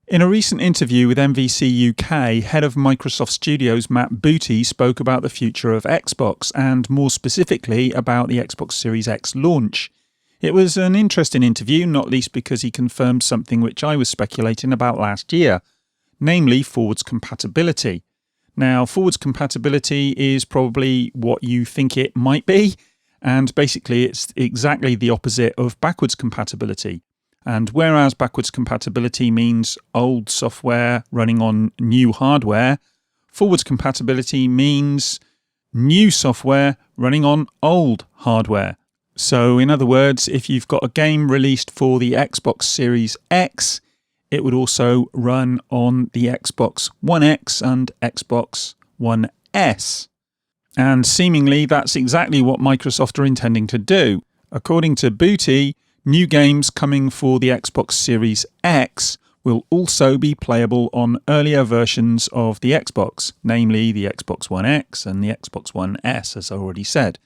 In a recent interview with MVCUK, head of Microsoft Studios Matt Booty spoke about the future of Xbox and more specifically about the Xbox Series X launch. It was an interesting interview, not least because he confirmed something which I was speculating about last year, namely forwards compatibility. Now, forwards compatibility is probably what you think it might be, and basically it's exactly the opposite of backwards compatibility. And whereas backwards compatibility means old software running on new hardware, forwards compatibility means new software running on old hardware. So in other words, if you've got a game released for the Xbox Series X, it would also run on the Xbox One X and Xbox One S. And seemingly that's exactly what Microsoft are intending to do. According to Booty, new games coming for the Xbox Series X will also be playable on earlier versions of the Xbox, namely the Xbox One X and the Xbox One S, as I already said.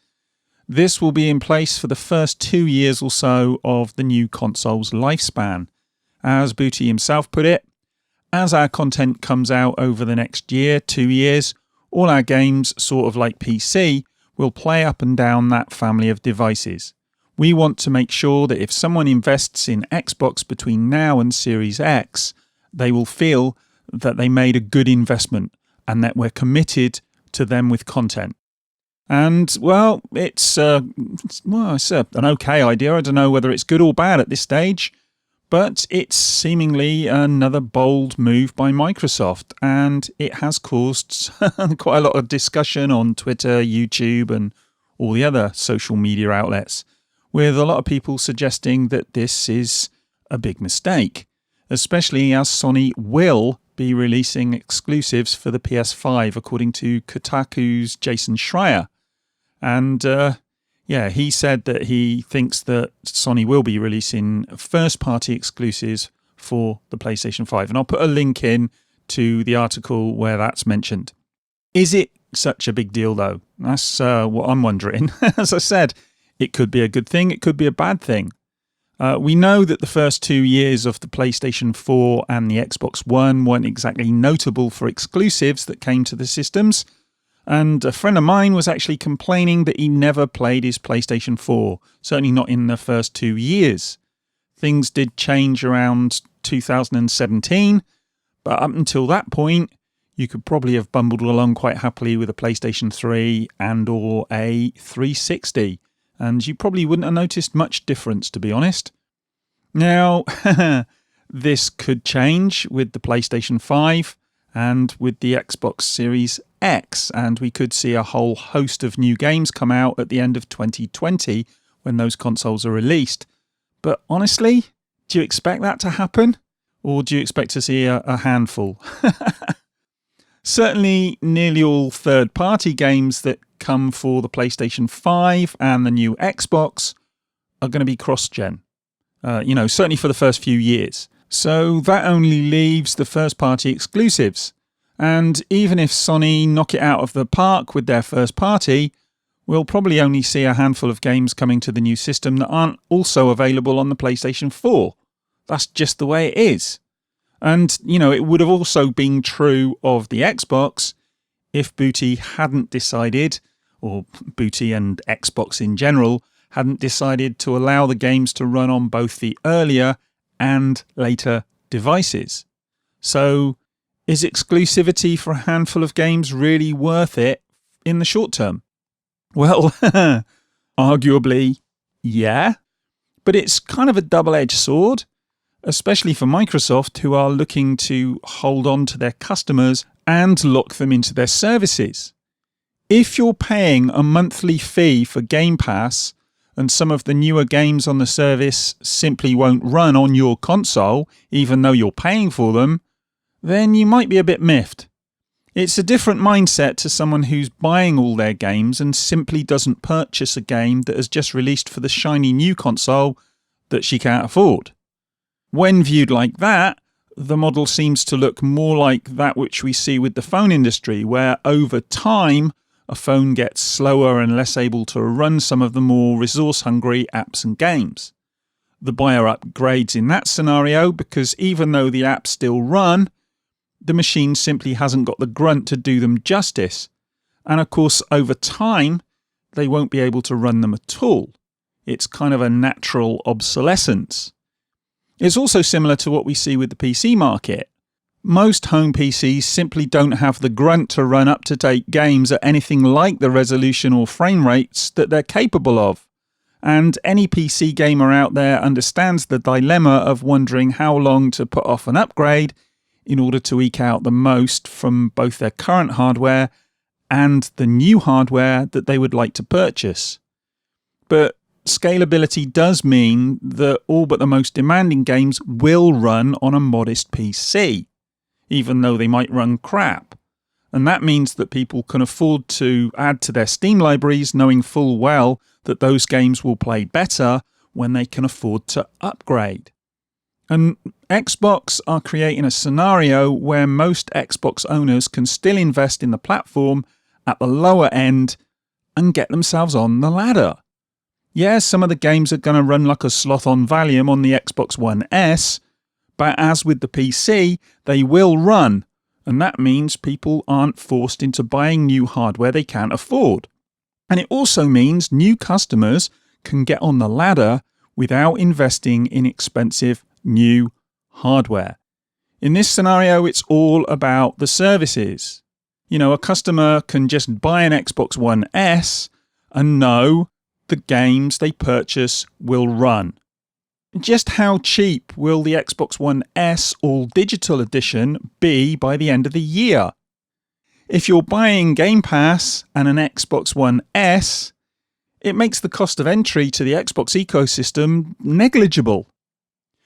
This will be in place for the first 2 years or so of the new console's lifespan. As Booty himself put it, as our content comes out over the next year, 2 years, all our games, sort of like PC, will play up and down that family of devices. We want to make sure that if someone invests in Xbox between now and Series X, they will feel that they made a good investment and that we're committed to them with content. And, well, it's an okay idea. I don't know whether it's good or bad at this stage, but it's seemingly another bold move by Microsoft, and it has caused quite a lot of discussion on Twitter, YouTube, and all the other social media outlets, with a lot of people suggesting that this is a big mistake, especially as Sony will be releasing exclusives for the PS5, according to Kotaku's Jason Schreier. And he said that he thinks that Sony will be releasing first-party exclusives for the PlayStation 5. And I'll put a link in to the article where that's mentioned. Is it such a big deal, though? That's what I'm wondering. As I said, it could be a good thing, it could be a bad thing. We know that the first 2 years of the PlayStation 4 and the Xbox One weren't exactly notable for exclusives that came to the systems, and a friend of mine was actually complaining that he never played his PlayStation 4, certainly not in the first 2 years. Things did change around 2017, but up until that point, you could probably have bumbled along quite happily with a PlayStation 3 and or a 360. And you probably wouldn't have noticed much difference, to be honest. Now, this could change with the PlayStation 5 and with the Xbox Series X, and we could see a whole host of new games come out at the end of 2020 when those consoles are released. But honestly, do you expect that to happen? Or do you expect to see a handful? Certainly, nearly all third-party games that come for the PlayStation 5 and the new Xbox are going to be cross-gen. Certainly for the first few years. So that only leaves the first-party exclusives. And even if Sony knock it out of the park with their first-party, we'll probably only see a handful of games coming to the new system that aren't also available on the PlayStation 4. That's just the way it is. And, it would have also been true of the Xbox if Booty hadn't decided, or Booty and Xbox in general, hadn't decided to allow the games to run on both the earlier and later devices. So, is exclusivity for a handful of games really worth it in the short term? Well, arguably, yeah. But it's kind of a double-edged sword, especially for Microsoft, who are looking to hold on to their customers and lock them into their services. If you're paying a monthly fee for Game Pass and some of the newer games on the service simply won't run on your console, even though you're paying for them, then you might be a bit miffed. It's a different mindset to someone who's buying all their games and simply doesn't purchase a game that has just released for the shiny new console that she can't afford. When viewed like that, the model seems to look more like that which we see with the phone industry, where over time a phone gets slower and less able to run some of the more resource-hungry apps and games. the buyer upgrades in that scenario because even though the apps still run, the machine simply hasn't got the grunt to do them justice. And of course, over time, they won't be able to run them at all. It's kind of a natural obsolescence. It's also similar to what we see with the PC market. Most home PCs simply don't have the grunt to run up-to-date games at anything like the resolution or frame rates that they're capable of. And any PC gamer out there understands the dilemma of wondering how long to put off an upgrade in order to eke out the most from both their current hardware and the new hardware that they would like to purchase. But scalability does mean that all but the most demanding games will run on a modest PC, even though they might run crap. And that means that people can afford to add to their Steam libraries knowing full well that those games will play better when they can afford to upgrade. And Xbox are creating a scenario where most Xbox owners can still invest in the platform at the lower end and get themselves on the ladder. Yeah, some of the games are going to run like a sloth on Valium on the Xbox One S, but as with the PC, they will run, and that means people aren't forced into buying new hardware they can't afford. And it also means new customers can get on the ladder without investing in expensive new hardware. In this scenario, it's all about the services. You know, a customer can just buy an Xbox One S and know the games they purchase will run. Just how cheap will the Xbox One S All Digital Edition be by the end of the year? If you're buying Game Pass and an Xbox One S, it makes the cost of entry to the Xbox ecosystem negligible.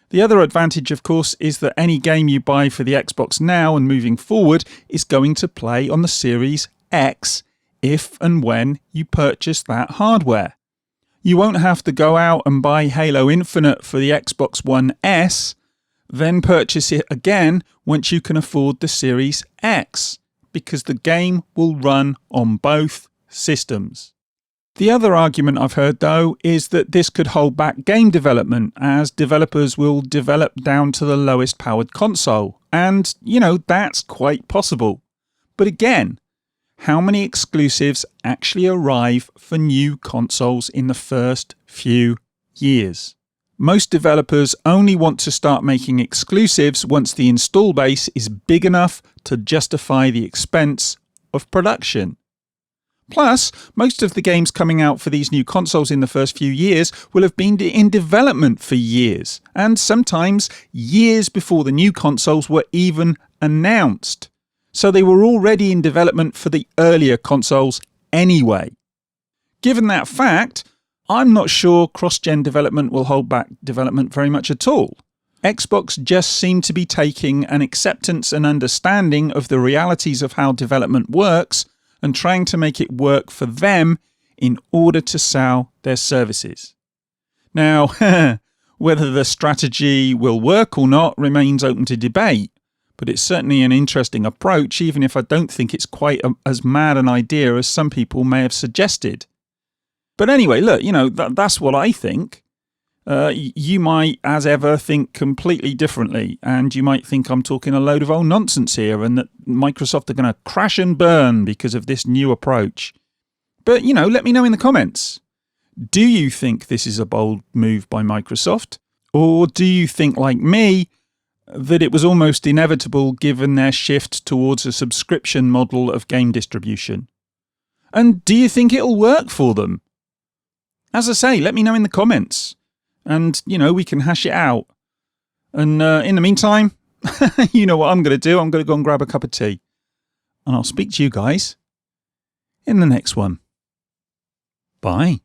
The other advantage, of course, is that any game you buy for the Xbox now and moving forward is going to play on the Series X if and when you purchase that hardware. You won't have to go out and buy Halo Infinite for the Xbox One S, then purchase it again once you can afford the Series X, because the game will run on both systems. The other argument I've heard, though, is that this could hold back game development, as developers will develop down to the lowest powered console. And, you know, that's quite possible. But again, how many exclusives actually arrive for new consoles in the first few years? Most developers only want to start making exclusives once the install base is big enough to justify the expense of production. Plus, most of the games coming out for these new consoles in the first few years will have been in development for years, and sometimes years before the new consoles were even announced. So they were already in development for the earlier consoles anyway. Given that fact, I'm not sure cross-gen development will hold back development very much at all. Xbox just seem to be taking an acceptance and understanding of the realities of how development works and trying to make it work for them in order to sell their services. Now, whether the strategy will work or not remains open to debate, but it's certainly an interesting approach, even if I don't think it's quite as mad an idea as some people may have suggested. But anyway, look, you know, that's what I think. You might, as ever, think completely differently, and you might think I'm talking a load of old nonsense here and that Microsoft are going to crash and burn because of this new approach. But, you know, let me know in the comments. Do you think this is a bold move by Microsoft? Or do you think, like me, that it was almost inevitable given their shift towards a subscription model of game distribution? And do you think it'll work for them? As I say, let me know in the comments. And, you know, we can hash it out. And in the meantime, you know what I'm going to do. I'm going to go and grab a cup of tea. And I'll speak to you guys in the next one. Bye.